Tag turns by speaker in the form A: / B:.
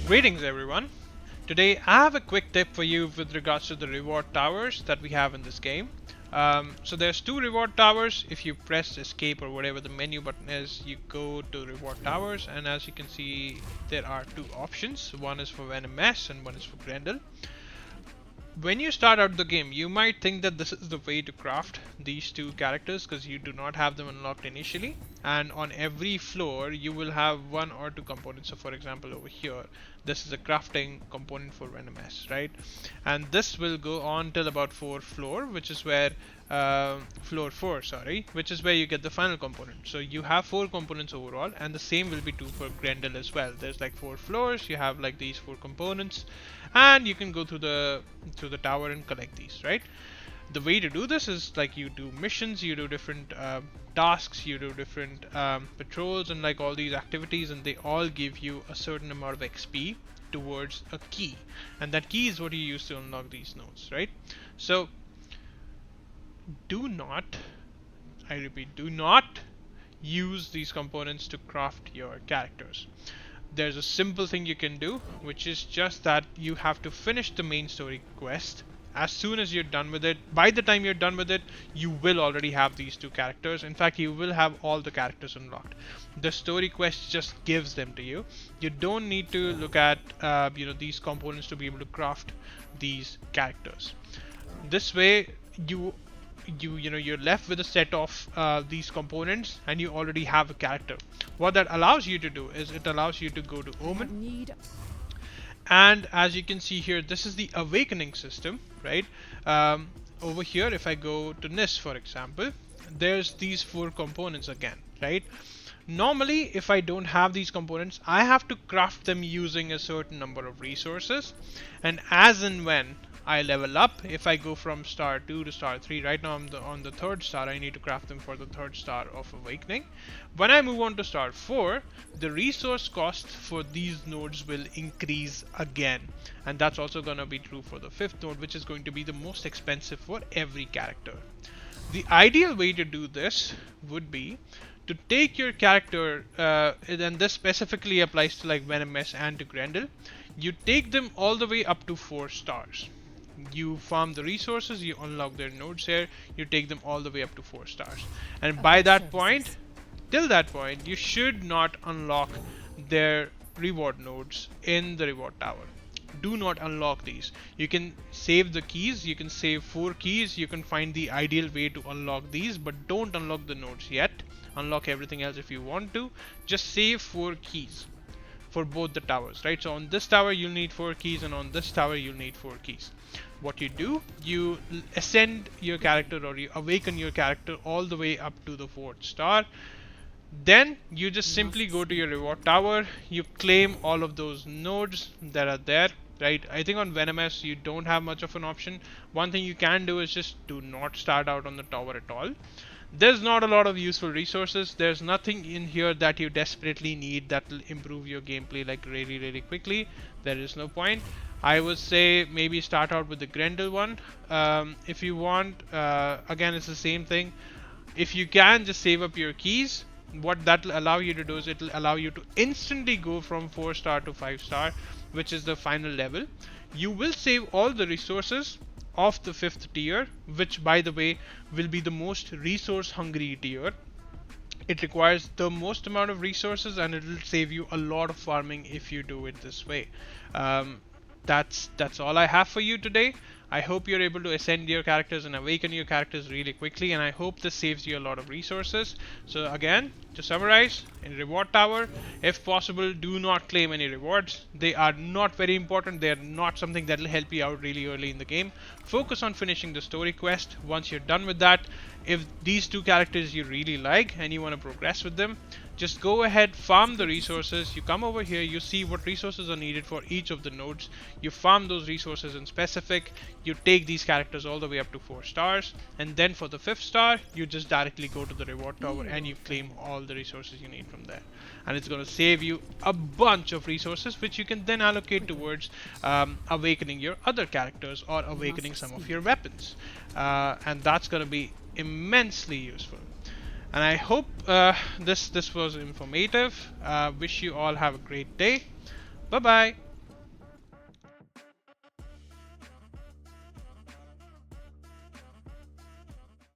A: Greetings everyone! Today I have a quick tip for you with regards to the reward towers that we have in this game. So there's two reward towers. If you press escape or whatever the menu button is, you go to reward towers, and as you can see there are two options. One is for Venomess and one is for Grendel. When you start out the game, you might think that this is the way to craft these two characters because you do not have them unlocked initially, and on every floor you will have one or two components. So for example, over here this is a crafting component for Venomous, right? And this will go on till about 4th floor, which is where floor 4, sorry, which is where you get the final component. So you have 4 components overall, and the same will be true for Grendel as well. There's like 4 floors, you have like these 4 components, and you can go through the tower and collect these, right? The way to do this is like you do missions, you do different tasks, you do different patrols and like all these activities, and they all give you a certain amount of XP towards a key, and that key is what you use to unlock these nodes, right? So do not, I repeat, do not use these components to craft your characters. There's a simple thing you can do, which is just that you have to finish the main story quest. As soon as you're done with it, by the time you're done with it, you will already have these two characters. In fact, you will have all the characters unlocked. The story quest just gives them to you. You don't need to look at these components to be able to craft these characters. This way, you're left with a set of these components, and you already have a character. What that allows you to do is it allows you to go to Omen, and as you can see here, this is the awakening system, right? Over here, if I go to Nis, for example, there's these 4 components again, right? Normally, if I don't have these components, I have to craft them using a certain number of resources, and as and when I level up, if I go from star 2 to star 3, right now I'm on the 3rd star, I need to craft them for the 3rd star of awakening. When I move on to star 4, the resource cost for these nodes will increase again, and that's also going to be true for the 5th node, which is going to be the most expensive for every character. The ideal way to do this would be to take your character, and this specifically applies to like Venomous and to Grendel, you take them all the way up to 4 stars. You farm the resources, you unlock their nodes here, you take them all the way up to 4 stars. And by that point, till that point, you should not unlock their reward nodes in the reward tower. Do not unlock these. You can save the keys, you can save 4 keys, you can find the ideal way to unlock these, but don't unlock the nodes yet. Unlock everything else if you want to. Just save 4 keys for both the towers, right? So on this tower you'll need 4 keys, and on this tower you'll need 4 keys. What you do, you ascend your character, or you awaken your character all the way up to the 4th star. Then you just simply go to your reward tower, you claim all of those nodes that are there, right? I think on Venomous you don't have much of an option. One thing you can do is just do not start out on the tower at all. There's not a lot of useful resources. There's nothing in here that you desperately need that will improve your gameplay like really quickly. There is no point. I would say maybe start out with the Grendel one. If you want, again it's the same thing. If you can, just save up your keys. What that will allow you to do is it will allow you to instantly go from 4 star to 5 star, which is the final level. You will save all the resources of the 5th tier, which by the way will be the most resource hungry tier. It requires the most amount of resources, and it will save you a lot of farming if you do it this way. That's all I have for you today. I hope you're able to ascend your characters and awaken your characters really quickly, and I hope this saves you a lot of resources. So again, to summarize, in reward tower, if possible, do not claim any rewards. They are not very important. They are not something that will help you out really early in the game. Focus on finishing the story quest. Once you're done with that, if these two characters you really like and you want to progress with them, just go ahead, farm the resources. You come over here, you see what resources are needed for each of the nodes. You farm those resources in specific. You take these characters all the way up to 4 stars, and then for the 5th star, you just directly go to the reward tower and you claim all the resources you need from there. And it's going to save you a bunch of resources, which you can then allocate towards awakening your other characters or awakening some of your weapons. And that's going to be immensely useful. And I hope this was informative. Wish you all have a great day. Bye bye.